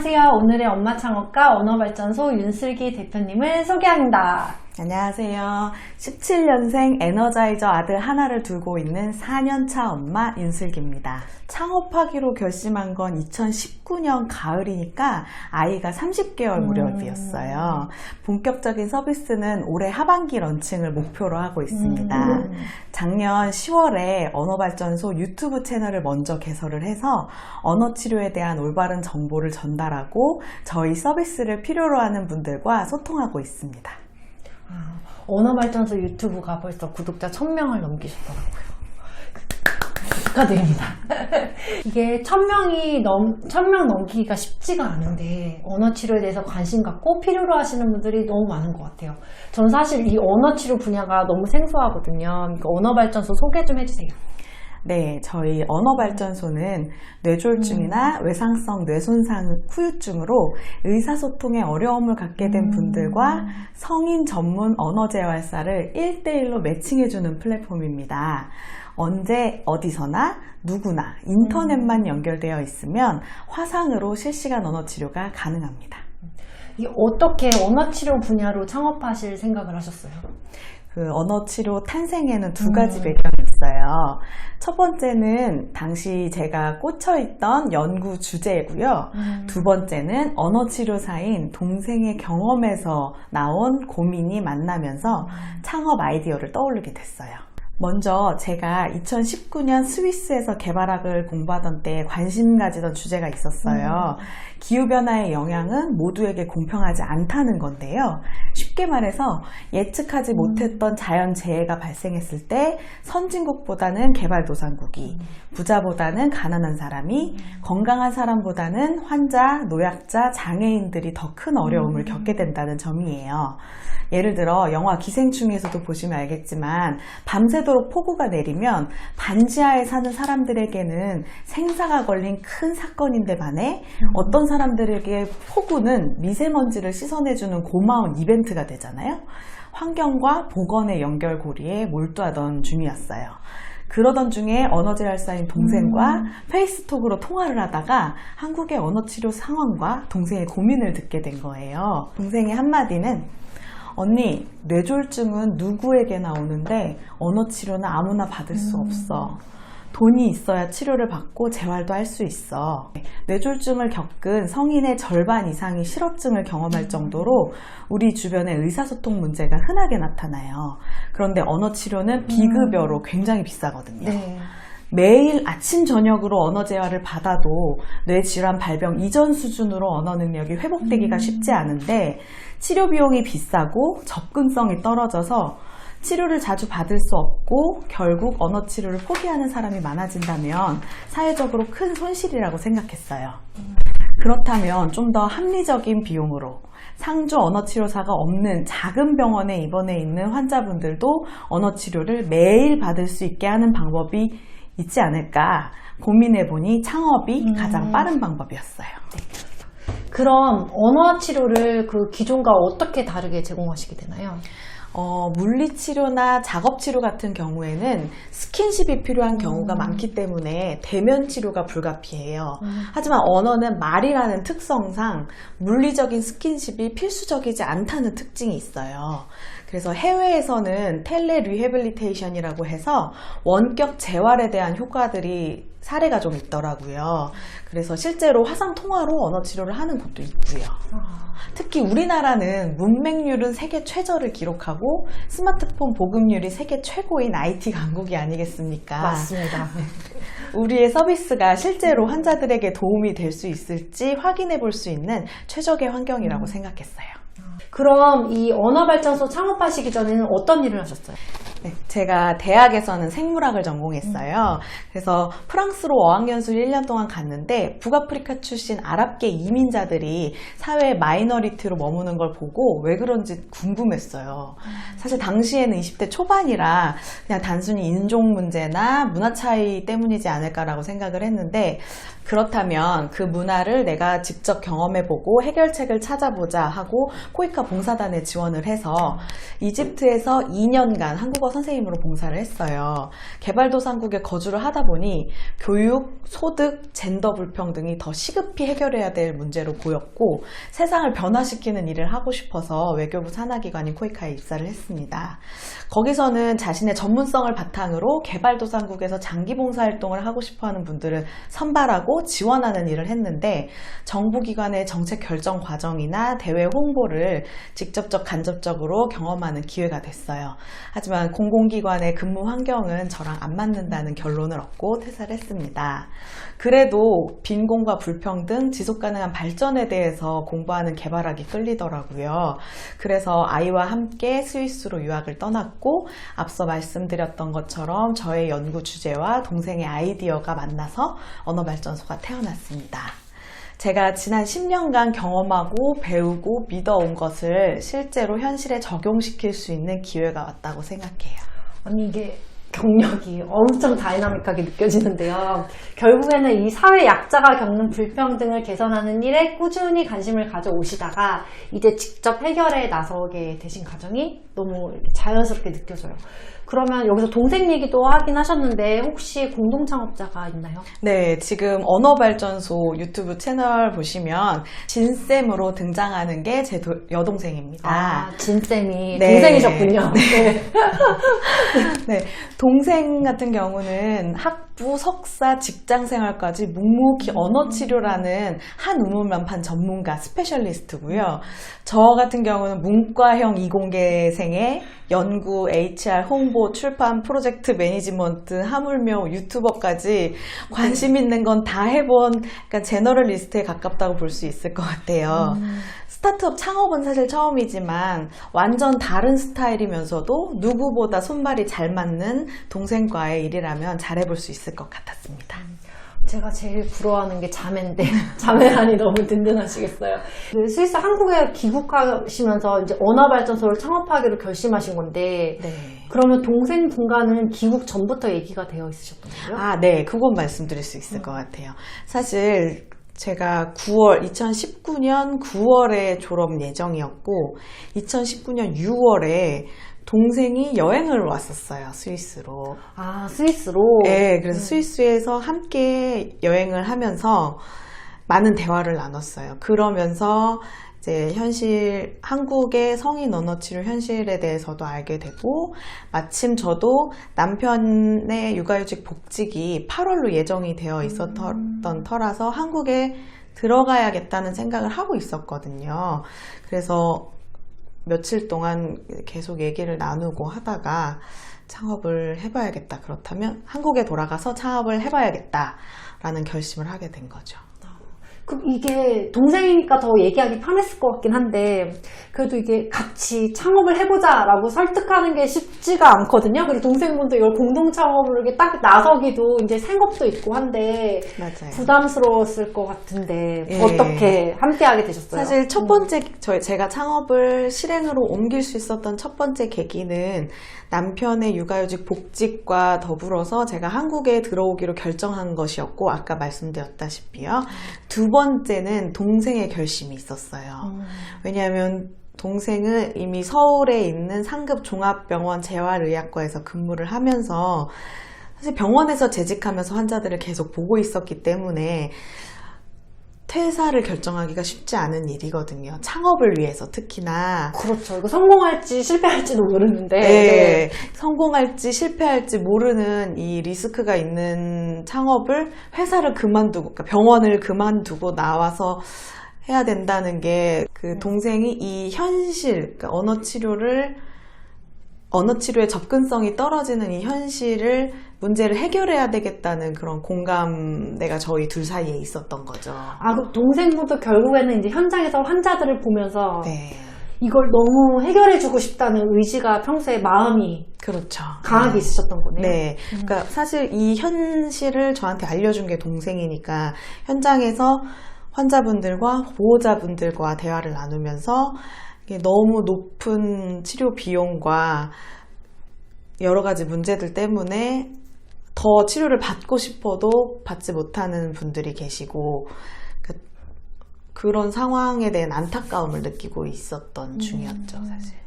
안녕하세요. 오늘의 엄마창업가 언어발전소 윤슬기 대표님을 소개합니다. 안녕하세요. 17년생 에너자이저 아들 하나를 두고 있는 4년차 엄마 윤슬기입니다. 창업하기로 결심한 건 2019년 가을이니까 아이가 30개월 무렵이었어요. 본격적인 서비스는 올해 하반기 런칭을 목표로 하고 있습니다. 작년 10월에 언어발전소 유튜브 채널을 먼저 개설을 해서 언어치료에 대한 올바른 정보를 전달하고 저희 서비스를 필요로 하는 분들과 소통하고 있습니다. 언어발전소 유튜브가 벌써 구독자 1000명을 넘기셨더라고요. 축하드립니다. 이게 1000명 넘기기가 쉽지가 않은데 언어치료에 대해서 관심 갖고 필요로 하시는 분들이 너무 많은 것 같아요. 전 사실 이 언어치료 분야가 너무 생소하거든요. 언어발전소 소개 좀 해주세요. 네, 저희 언어발전소는 뇌졸중이나 외상성 뇌손상 후유증으로 의사소통에 어려움을 갖게 된 분들과 성인 전문 언어재활사를 1대1로 매칭해주는 플랫폼입니다. 언제 어디서나 누구나 인터넷만 연결되어 있으면 화상으로 실시간 언어치료가 가능합니다. 어떻게 언어치료 분야로 창업하실 생각을 하셨어요? 그 언어치료 탄생에는 두 가지 배경이 있어요. 첫 번째는 당시 제가 꽂혀있던 연구 주제고요. 두 번째는 언어치료사인 동생의 경험에서 나온 고민이 만나면서 창업 아이디어를 떠올리게 됐어요. 먼저 제가 2019년 스위스에서 개발학을 공부하던 때 관심 가지던 주제가 있었어요. 기후변화의 영향은 모두에게 공평하지 않다는 건데요. 쉽게 말해서 예측하지 못했던 자연재해가 발생했을 때 선진국보다는 개발도상국이, 부자보다는 가난한 사람이, 건강한 사람보다는 환자, 노약자, 장애인들이 더 큰 어려움을 겪게 된다는 점이에요. 예를 들어 영화 기생충에서도 보시면 알겠지만 밤새도록 폭우가 내리면 반지하에 사는 사람들에게는 생사가 걸린 큰 사건인데 반해 어떤 사람들에게 폭우는 미세먼지를 씻어내주는 고마운 이벤트가 되잖아요. 환경과 보건의 연결고리에 몰두하던 중이었어요. 그러던 중에 언어재활사인 동생과 페이스톡으로 통화를 하다가 한국의 언어치료 상황과 동생의 고민을 듣게 된 거예요. 동생의 한마디는 언니, 뇌졸중은 누구에게나 오는데 언어치료는 아무나 받을 수 없어. 돈이 있어야 치료를 받고 재활도 할 수 있어. 뇌졸중을 겪은 성인의 절반 이상이 실어증을 경험할 정도로 우리 주변에 의사소통 문제가 흔하게 나타나요. 그런데 언어치료는 비급여로 굉장히 비싸거든요. 네. 매일 아침 저녁으로 언어재활을 받아도 뇌질환 발병 이전 수준으로 언어 능력이 회복되기가 쉽지 않은데 치료 비용이 비싸고 접근성이 떨어져서 치료를 자주 받을 수 없고 결국 언어치료를 포기하는 사람이 많아진다면 사회적으로 큰 손실이라고 생각했어요. 그렇다면 좀 더 합리적인 비용으로 상주 언어치료사가 없는 작은 병원에 입원해 있는 환자분들도 언어치료를 매일 받을 수 있게 하는 방법이 있지 않을까 고민해보니 창업이 가장 빠른 방법이었어요. 네. 그럼 언어치료를 그 기존과 어떻게 다르게 제공하시게 되나요? 물리치료나 작업치료 같은 경우에는 스킨십이 필요한 경우가 많기 때문에 대면 치료가 불가피해요. 하지만 언어는 말이라는 특성상 물리적인 스킨십이 필수적이지 않다는 특징이 있어요. 그래서 해외에서는 텔레 리해빌리테이션이라고 해서 원격 재활에 대한 효과들이 사례가 좀 있더라고요. 그래서 실제로 화상통화로 언어치료를 하는 곳도 있고요. 특히 우리나라는 문맹률은 세계 최저를 기록하고 스마트폰 보급률이 세계 최고인 IT 강국이 아니겠습니까? 맞습니다. 우리의 서비스가 실제로 환자들에게 도움이 될 수 있을지 확인해 볼 수 있는 최적의 환경이라고 생각했어요. 그럼 이 언어발전소 창업하시기 전에는 어떤 일을 하셨어요? 네, 제가 대학에서는 생물학을 전공했어요. 그래서 프랑스로 어학연수 1년 동안 갔는데 북아프리카 출신 아랍계 이민자들이 사회에 마이너리티로 머무는 걸 보고 왜 그런지 궁금했어요. 사실 당시에는 20대 초반이라 그냥 단순히 인종 문제나 문화 차이 때문이지 않을까라고 생각을 했는데 그렇다면 그 문화를 내가 직접 경험해보고 해결책을 찾아보자 하고 코이카 봉사단에 지원을 해서 이집트에서 2년간 한국어 학부모 선생님으로 봉사를 했어요. 개발도상국에 거주를 하다 보니 교육, 소득, 젠더 불평등이 더 시급히 해결해야 될 문제로 보였고 세상을 변화시키는 일을 하고 싶어서 외교부 산하기관인 코이카에 입사를 했습니다. 거기서는 자신의 전문성을 바탕으로 개발도상국에서 장기 봉사활동을 하고 싶어하는 분들을 선발하고 지원하는 일을 했는데 정부기관의 정책 결정 과정이나 대외 홍보를 직접적 간접적으로 경험하는 기회가 됐어요. 하지만 공공기관의 근무 환경은 저랑 안 맞는다는 결론을 얻고 퇴사를 했습니다. 그래도 빈곤과 불평등, 지속가능한 발전에 대해서 공부하는 개발학이 끌리더라고요. 그래서 아이와 함께 스위스로 유학을 떠났고 앞서 말씀드렸던 것처럼 저의 연구 주제와 동생의 아이디어가 만나서 언어발전소가 태어났습니다. 제가 지난 10년간 경험하고 배우고 믿어온 것을 실제로 현실에 적용시킬 수 있는 기회가 왔다고 생각해요. 아니 이게 경력이 엄청 다이나믹하게 느껴지는데요. 결국에는 이 사회 약자가 겪는 불평등을 개선하는 일에 꾸준히 관심을 가져오시다가 이제 직접 해결에 나서게 되신 과정이 너무 자연스럽게 느껴져요. 그러면 여기서 동생 얘기도 하긴 하셨는데 혹시 공동창업자가 있나요? 네, 지금 언어발전소 유튜브 채널 보시면 진쌤으로 등장하는 게 제 여동생입니다. 아, 진쌤이 네. 동생이셨군요. 네. 네, 동생 같은 경우는 학부, 석사, 직장생활까지 묵묵히 언어치료라는 한 우물만판 전문가, 스페셜리스트고요. 저 같은 경우는 문과형 이공계생의 연구, HR, 홍보, 출판, 프로젝트 매니지먼트, 하물며 유튜버까지 관심 있는 건 다 해본 그러니까 제너럴리스트에 가깝다고 볼 수 있을 것 같아요. 스타트업 창업은 사실 처음이지만 완전 다른 스타일이면서도 누구보다 손발이 잘 맞는 동생과의 일이라면 잘해볼 수 있을 것 같았습니다. 제가 제일 부러워하는 게 자매인데 자매라니 너무 든든하시겠어요. 그 스위스 한국에 귀국하시면서 이제 언어발전소를 창업하기로 결심하신 건데 네. 그러면 동생 분과는 귀국 전부터 얘기가 되어 있으셨던 거예요? 아, 네. 그건 말씀드릴 수 있을 것 같아요. 사실 제가 2019년 9월에 졸업 예정이었고 2019년 6월에 동생이 여행을 왔었어요. 스위스로. 아, 스위스로? 네, 그래서 스위스에서 함께 여행을 하면서 많은 대화를 나눴어요. 그러면서 이제 한국의 성인 언어치료 현실에 대해서도 알게 되고 마침 저도 남편의 육아휴직 복직이 8월로 예정이 되어 있었던 터라서 한국에 들어가야겠다는 생각을 하고 있었거든요. 그래서 며칠 동안 계속 얘기를 나누고 하다가 창업을 해봐야겠다. 그렇다면 한국에 돌아가서 창업을 해봐야겠다라는 결심을 하게 된 거죠. 이게 동생이니까 더 얘기하기 편했을 것 같긴 한데 그래도 이게 같이 창업을 해보자 라고 설득하는 게 쉽지가 않거든요. 그리고 동생분도 이걸 공동창업으로 이렇게 딱 나서기도 이제 생업도 있고 한데 맞아요. 부담스러웠을 것 같은데 예. 어떻게 함께하게 되셨어요? 사실 첫 번째 제가 창업을 실행으로 옮길 수 있었던 첫 번째 계기는 남편의 육아휴직 복직과 더불어서 제가 한국에 들어오기로 결정한 것이었고 아까 말씀드렸다시피요. 두 번째는 동생의 결심이 있었어요. 왜냐하면 동생은 이미 서울에 있는 상급 종합병원 재활의학과에서 근무를 하면서 사실 병원에서 재직하면서 환자들을 계속 보고 있었기 때문에 퇴사를 결정하기가 쉽지 않은 일이거든요. 창업을 위해서 특히나. 그렇죠. 이거 성공할지 실패할지도 모르는데. 네. 성공할지 실패할지 모르는 이 리스크가 있는 창업을 회사를 그만두고, 그러니까 병원을 그만두고 나와서 해야 된다는 게 그 동생이 이 현실, 그러니까 언어치료의 접근성이 떨어지는 이 현실을 문제를 해결해야 되겠다는 그런 공감대가 저희 둘 사이에 있었던 거죠. 아, 그 동생분도 결국에는 이제 현장에서 환자들을 보면서 네. 이걸 너무 해결해주고 싶다는 의지가 평소에 마음이 그렇죠. 강하게 있으셨던 거네요. 네. 그러니까 사실 이 현실을 저한테 알려준 게 동생이니까 현장에서 환자분들과 보호자분들과 대화를 나누면서 이게 너무 높은 치료 비용과 여러 가지 문제들 때문에 더 치료를 받고 싶어도 받지 못하는 분들이 계시고 그런 상황에 대한 안타까움을 느끼고 있었던 중이었죠, 사실.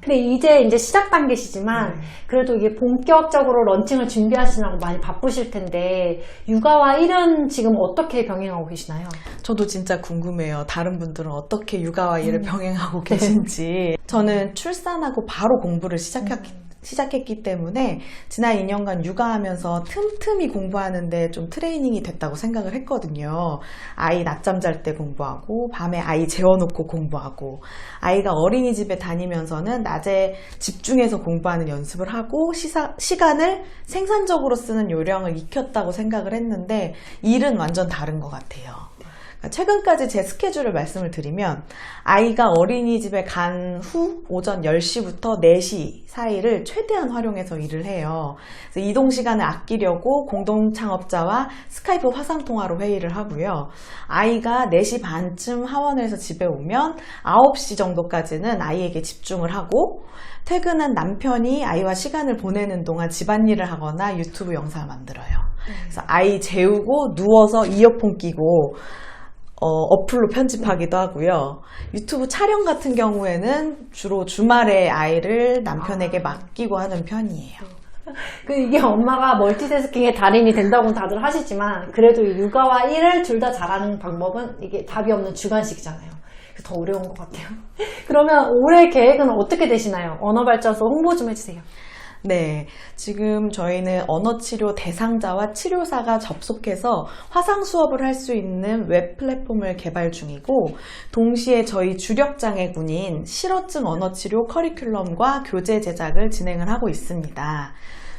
근데 이제 시작 단계시지만 그래도 이게 본격적으로 런칭을 준비하시느라고 많이 바쁘실 텐데 육아와 일은 지금 어떻게 병행하고 계시나요? 저도 진짜 궁금해요. 다른 분들은 어떻게 육아와 일을 병행하고 계신지. 저는 출산하고 바로 공부를 시작했기 때문에 지난 2년간 육아하면서 틈틈이 공부하는데 좀 트레이닝이 됐다고 생각을 했거든요. 아이 낮잠 잘 때 공부하고 밤에 아이 재워놓고 공부하고 아이가 어린이집에 다니면서는 낮에 집중해서 공부하는 연습을 하고 시간을 생산적으로 쓰는 요령을 익혔다고 생각을 했는데 일은 완전 다른 것 같아요. 최근까지 제 스케줄을 말씀을 드리면 아이가 어린이집에 간 후 오전 10시부터 4시 사이를 최대한 활용해서 일을 해요. 그래서 이동 시간을 아끼려고 공동 창업자와 스카이프 화상통화로 회의를 하고요. 아이가 4시 반쯤 하원에서 집에 오면 9시 정도까지는 아이에게 집중을 하고 퇴근한 남편이 아이와 시간을 보내는 동안 집안일을 하거나 유튜브 영상을 만들어요. 그래서 아이 재우고 누워서 이어폰 끼고 어플로 편집하기도 하고요. 유튜브 촬영 같은 경우에는 주로 주말에 아이를 남편에게 맡기고 하는 편이에요. 이게 엄마가 멀티태스킹의 달인이 된다고는 다들 하시지만 그래도 육아와 일을 둘 다 잘하는 방법은 이게 답이 없는 주관식이잖아요. 그래서 더 어려운 것 같아요. 그러면 올해 계획은 어떻게 되시나요? 언어발전소 홍보 좀 해주세요. 네, 지금 저희는 언어치료 대상자와 치료사가 접속해서 화상 수업을 할 수 있는 웹 플랫폼을 개발 중이고 동시에 저희 주력장애군인 실어증 언어치료 커리큘럼과 교재 제작을 진행을 하고 있습니다.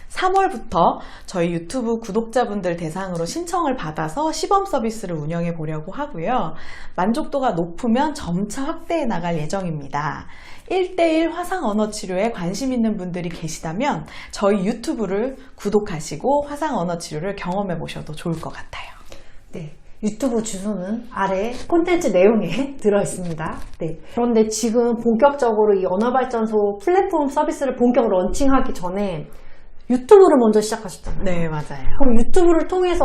3월부터 저희 유튜브 구독자분들 대상으로 신청을 받아서 시범 서비스를 운영해 보려고 하고요. 만족도가 높으면 점차 확대해 나갈 예정입니다. 1:1 화상 언어 치료에 관심 있는 분들이 계시다면 저희 유튜브를 구독하시고 화상 언어 치료를 경험해 보셔도 좋을 것 같아요. 네. 유튜브 주소는 아래 콘텐츠 내용에 들어있습니다. 네. 그런데 지금 본격적으로 이 언어발전소 플랫폼 서비스를 본격으로 런칭하기 전에 유튜브를 먼저 시작하셨잖아요. 네, 맞아요. 그럼 유튜브를 통해서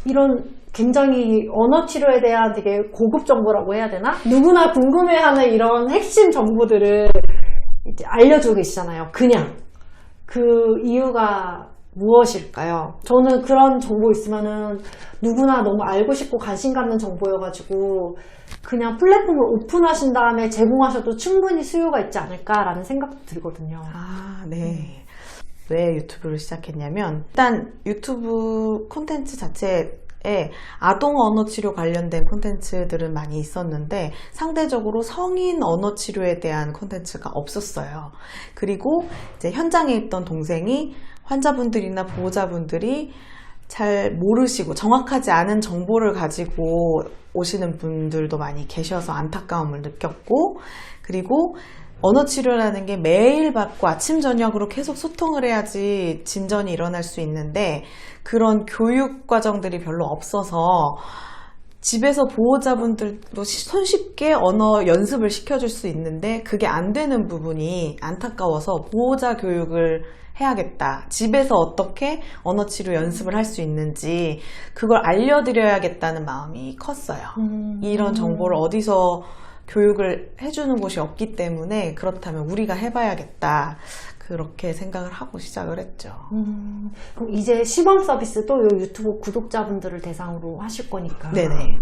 이런 굉장히 언어 치료에 대한 되게 고급 정보라고 해야 되나? 누구나 궁금해하는 이런 핵심 정보들을 이제 알려주고 계시잖아요. 그냥. 그 이유가 무엇일까요? 저는 그런 정보 있으면은 누구나 너무 알고 싶고 관심 갖는 정보여가지고 그냥 플랫폼을 오픈하신 다음에 제공하셔도 충분히 수요가 있지 않을까라는 생각도 들거든요. 아, 네. 왜 유튜브를 시작했냐면 일단 유튜브 콘텐츠 자체에 아동 언어 치료 관련된 콘텐츠들은 많이 있었는데 상대적으로 성인 언어 치료에 대한 콘텐츠가 없었어요. 그리고 이제 현장에 있던 동생이 환자분들이나 보호자분들이 잘 모르시고 정확하지 않은 정보를 가지고 오시는 분들도 많이 계셔서 안타까움을 느꼈고, 그리고 언어 치료라는 게 매일 받고 아침 저녁으로 계속 소통을 해야지 진전이 일어날 수 있는데 그런 교육 과정들이 별로 없어서 집에서 보호자분들도 손쉽게 언어 연습을 시켜줄 수 있는데 그게 안 되는 부분이 안타까워서 보호자 교육을 해야겠다. 집에서 어떻게 언어 치료 연습을 할 수 있는지 그걸 알려드려야겠다는 마음이 컸어요. 이런 정보를 어디서 교육을 해주는 곳이 없기 때문에 그렇다면 우리가 해봐야겠다. 그렇게 생각을 하고 시작을 했죠. 그럼 이제 시범 서비스도 이 유튜브 구독자분들을 대상으로 하실 거니까. 네네.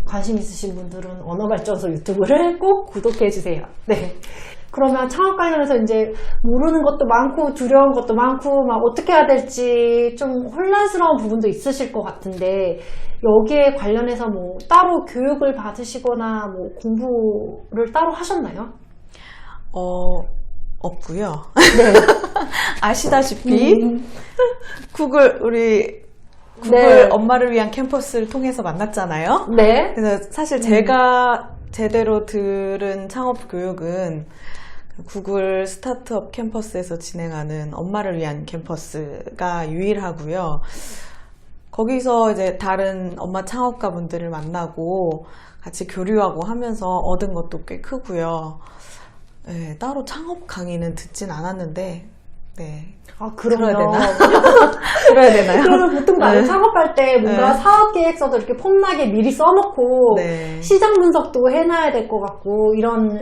관심 있으신 분들은 언어발전소 유튜브를 꼭 구독해주세요. 네. 그러면 창업 관련해서 이제 모르는 것도 많고 두려운 것도 많고 막 어떻게 해야 될지 좀 혼란스러운 부분도 있으실 것 같은데 여기에 관련해서 뭐 따로 교육을 받으시거나 뭐 공부를 따로 하셨나요? 없고요. 네. 아시다시피 우리 구글 네. 엄마를 위한 캠퍼스를 통해서 만났잖아요. 네. 그래서 사실 제가 제대로 들은 창업 교육은 구글 스타트업 캠퍼스에서 진행하는 엄마를 위한 캠퍼스가 유일하고요. 거기서 이제 다른 엄마 창업가 분들을 만나고 같이 교류하고 하면서 얻은 것도 꽤 크고요. 네, 따로 창업 강의는 듣진 않았는데, 네. 아, 그러면. 들어야 되나? 들어야 되나요? 그러면 보통 나는 네. 창업할 때 뭔가 네. 사업 계획서도 이렇게 폼나게 미리 써놓고 네. 시장 분석도 해놔야 될 것 같고 이런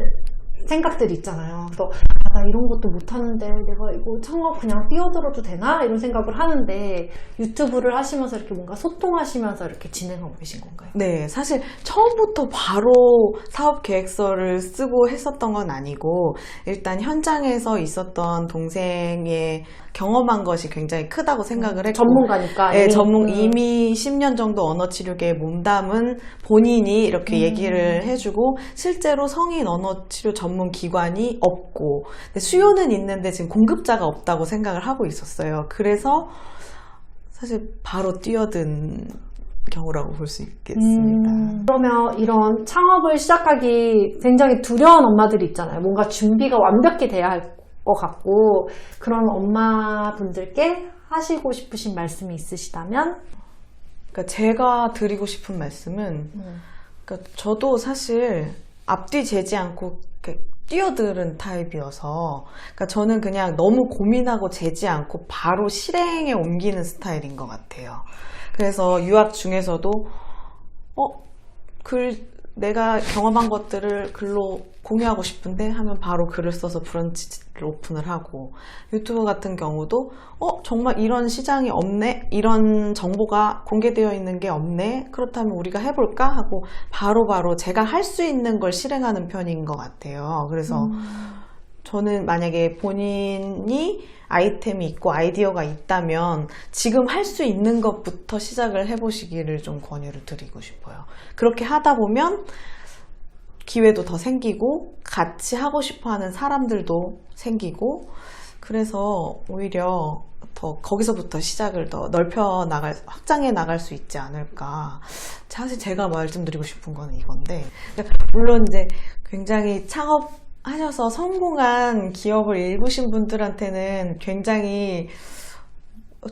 생각들이 있잖아요. 그래서 나 이런 것도 못하는데 내가 이거 창업 그냥 뛰어들어도 되나? 이런 생각을 하는데 유튜브를 하시면서 이렇게 뭔가 소통하시면서 이렇게 진행하고 계신 건가요? 네, 사실 처음부터 바로 사업 계획서를 쓰고 했었던 건 아니고 일단 현장에서 있었던 동생의 경험한 것이 굉장히 크다고 생각을 했고 전문가니까. 네, 이미 10년 정도 언어치료계에 몸담은 본인이 이렇게 얘기를 해주고 실제로 성인 언어치료 전문 기관이 없고 근데 수요는 있는데 지금 공급자가 없다고 생각을 하고 있었어요. 그래서 사실 바로 뛰어든 경우라고 볼 수 있겠습니다. 그러면 이런 창업을 시작하기 굉장히 두려운 엄마들이 있잖아요. 뭔가 준비가 완벽히 돼야 할 것 같고 그런 엄마분들께 하시고 싶으신 말씀이 있으시다면? 그러니까 제가 드리고 싶은 말씀은 그러니까 저도 사실 앞뒤 재지 않고 이렇게 뛰어드는 타입이어서 그러니까 저는 그냥 너무 고민하고 재지 않고 바로 실행에 옮기는 스타일인 것 같아요. 그래서 유학 중에서도 내가 경험한 것들을 글로 공유하고 싶은데 하면 바로 글을 써서 브런치를 오픈을 하고 유튜브 같은 경우도 정말 이런 시장이 없네? 이런 정보가 공개되어 있는 게 없네? 그렇다면 우리가 해볼까? 하고 바로바로 제가 할 수 있는 걸 실행하는 편인 것 같아요. 그래서 저는 만약에 본인이 아이템이 있고 아이디어가 있다면 지금 할 수 있는 것부터 시작을 해보시기를 좀 권유를 드리고 싶어요. 그렇게 하다 보면 기회도 더 생기고 같이 하고 싶어하는 사람들도 생기고 그래서 오히려 더 거기서부터 시작을 더 확장해 나갈 수 있지 않을까. 사실 제가 말씀드리고 싶은 건 이건데 물론 이제 굉장히 창업하셔서 성공한 기업을 일구신 분들한테는 굉장히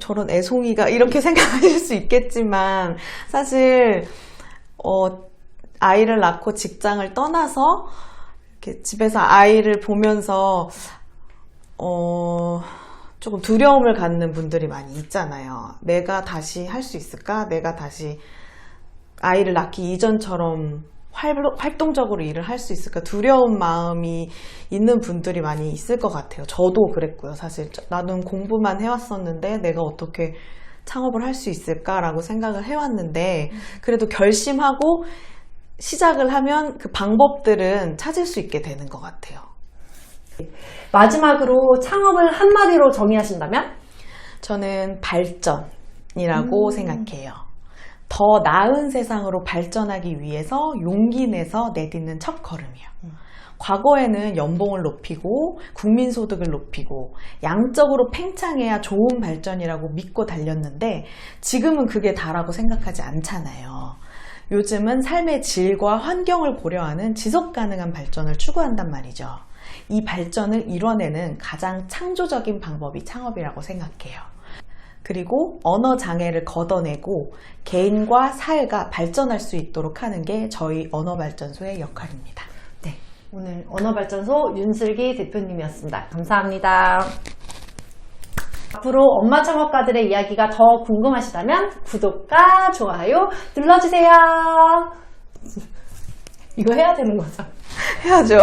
저런 애송이가 이렇게 생각하실 수 있겠지만 사실 아이를 낳고 직장을 떠나서 이렇게 집에서 아이를 보면서 조금 두려움을 갖는 분들이 많이 있잖아요. 내가 다시 할 수 있을까? 내가 다시 아이를 낳기 이전처럼 활동적으로 일을 할 수 있을까? 두려운 마음이 있는 분들이 많이 있을 것 같아요. 저도 그랬고요. 사실 나는 공부만 해왔었는데 내가 어떻게 창업을 할 수 있을까라고 생각을 해왔는데 그래도 결심하고 시작을 하면 그 방법들은 찾을 수 있게 되는 것 같아요. 마지막으로 창업을 한마디로 정의하신다면? 저는 발전이라고 생각해요. 더 나은 세상으로 발전하기 위해서 용기 내서 내딛는 첫걸음이요. 과거에는 연봉을 높이고 국민소득을 높이고 양적으로 팽창해야 좋은 발전이라고 믿고 달렸는데 지금은 그게 다라고 생각하지 않잖아요. 요즘은 삶의 질과 환경을 고려하는 지속가능한 발전을 추구한단 말이죠. 이 발전을 이뤄내는 가장 창조적인 방법이 창업이라고 생각해요. 그리고 언어 장애를 걷어내고 개인과 사회가 발전할 수 있도록 하는 게 저희 언어발전소의 역할입니다. 네, 오늘 언어발전소 윤슬기 대표님이었습니다. 감사합니다. 앞으로 엄마 창업가들의 이야기가 더 궁금하시다면 구독과 좋아요 눌러주세요. 이거 해야 되는 거죠? 해야죠.